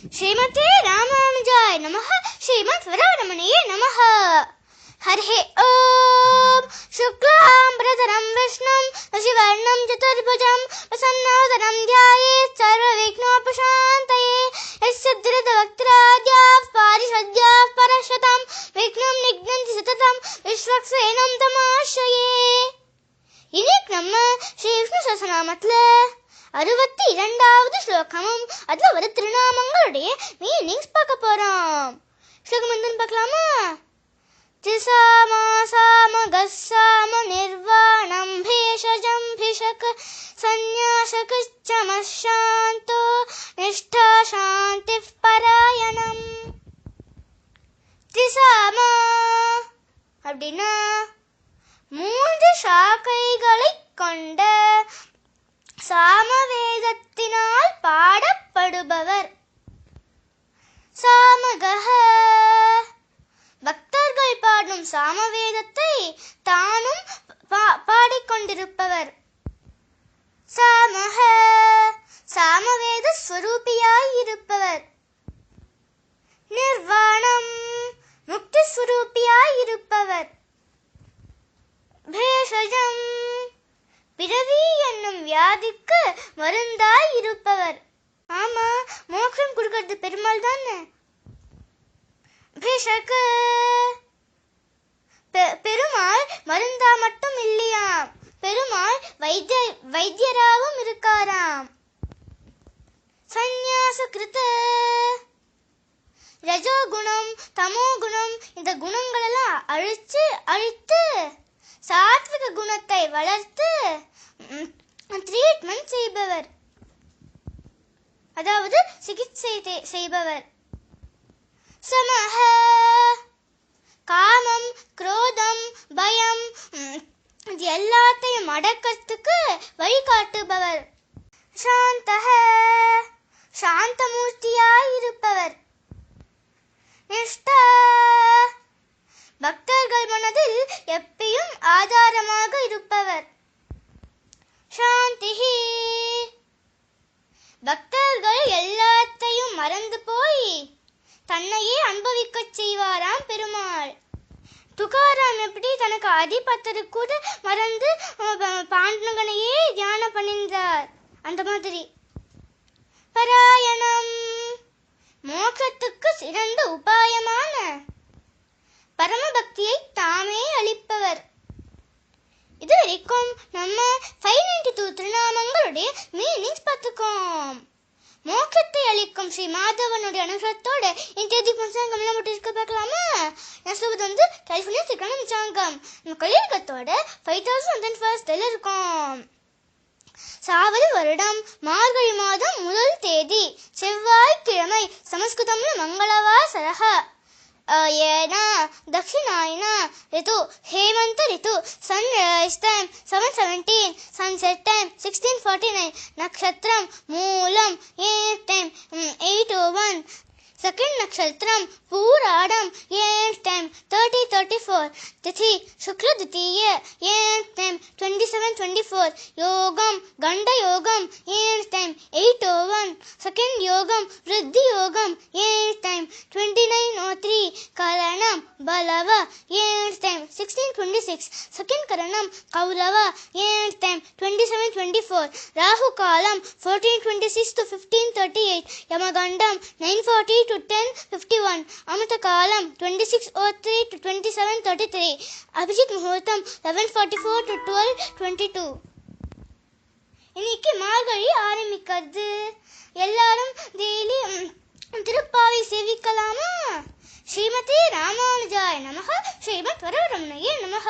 श्रीमते रामानुजाय नमः। श्रीमद्वरारमणये नमः। हरिः ओम्। शुक्लाम्बरधरं विष्णुं शशिवर्णं चतुर्भुजं प्रसन्नवदनं ध्यायेत् सर्वविघ्नोपशान्तये। यस्य धृतवक्त्राद्याः पारिषद्याः परशतं विघ्नं निघ्नन्ति सततं विश्वक्सेनं तमाश्रये. இன்னைக்கு நம்ம ஸ்ரீ விஷ்ணு சஹஸ்ரநாமத்துல 62வது ஸ்லோகமும் அதுல வர திருநாமங்களுடைய மீனிங்ஸ் பார்க்க போறோம். ஸ்லோகம் என்னன்னு பார்க்கலாமா? திசாமா சாம கஸ்ஸாம நிர்வாணம் பேஷஜம் பிஷக சந்நியாசக சமசாந்தோ நிஷ்டா சாந்தி பராயணம். திசாமா அப்படின்னா 3 சாக்கைகளை கொண்ட சாமவேதத்தினால் பாடப்படுபவர். சாமகஹ பக்தர்கள் பாடும் சாமவேதத்தை தானும் பாடிக்கொண்டிருப்பவர். சாமஹ சாமவேத ஸ்வரூபியாய் இருப்பவர். நிர்வாணம் முக்தி ஸ்வரூபியாய் இருப்பவர். பேஷஜம் பிறவி என்னும் வியாதிக்கு மருந்தாய் இருப்பவர். ஆமா, மோட்சம் கொடுக்கிறது பெருமாள் தானே. பிஷக பெருமாள் மருந்தா மட்டும் இல்லையா, பெருமாள் வைத்தியராகவும் இருக்காராம். சந்நியாச கிருத ரஜோகுணம் தமோ குணம் இந்த குணங்கள் எல்லாம் அழித்து சாத்விக குணத்தை வளர்த்து ட்ரீட்மெண்ட் செய்பவர், அதாவது சிகிச்சை செய்பவர். சமஹ காமம் குரோதம் பயம் இது எல்லாத்தையும் அடக்கத்துக்கு வழிகாட்டுபவர். சாந்தஹ சாந்தமூர்த்தியாய் இருப்பவர். நிஷ்டா பக்தர்கள் மனதில் எப்பயும் ஆதாரமாக இருப்பவர். சாந்திஹி பக்தர்கள் எல்லாத்தையும் மறந்து போய் தன்னையே அனுபவிக்க செய்வாராம் பெருமாள். துகாராம் எப்படி தனக்கு அடிபட்டது கூட மறந்து பாண்டவனையே தியானம் பண்ணின்றார், அந்த மாதிரி. பராயணம் மோட்சத்துக்கு சிறந்த உபாயமான பரமபக்தியை தாமே அளிப்பவர். இது வரைக்கும் நம்ம 592 திருநாமங்களுடைய மீனிங்ஸ் பார்த்துக்கோம். மோட்சத்தை அளிக்கும் ஸ்ரீ மாதவனுடைய அனுகிரகத்தோட இந்த பஞ்சாங்கம் எல்லாம் மட்டும் இருக்க பார்க்கலாமா? நான் சொல்வது வந்து கலிபோர்னியா சிக்கன பஞ்சாங்கம் நம்ம கலியுகத்தோட 5001 இருக்கும். சாவரி வருடம் மார்கழி மாதம் 1 தேதி செவ்வாய்க்கிழமை. சமஸ்கிருதம்ல மங்களவாசரஹ. येन दक्षिणायन ऋतु हेमंत ऋतु. Sunrise time 7:17, sunset time 16:49. नक्षत्रम मूलम टाइम 8:01. सेकंड नक्षत्रम पूराडम टाइम 30:34. तिथि शुक्ल द्वितीय टाइम 27:24. योगम गंड योगम टाइम 8:01. सेकंड योगम वृद्धि योगम टाइम 29:03. करणम बलव टाइम 16:26. सेकंड करणम कौलव टाइम 27:24. राहु कालम 14:26 to 15:38. यमगंडम 9:40 to 10:51. अमृत कालम 26:03 to 27:33. अभिजित मुहूर्तम 11:44 to 12:22. இன்னைக்கு மார்கழி ஆரம்பிக்கிறது. எல்லாரும் டெய்லி திருப்பாவை சேவிக்கலாமா? ஸ்ரீமதே ராமானுஜாய நமः. ஸ்ரீமத்வராரமணயே நமः.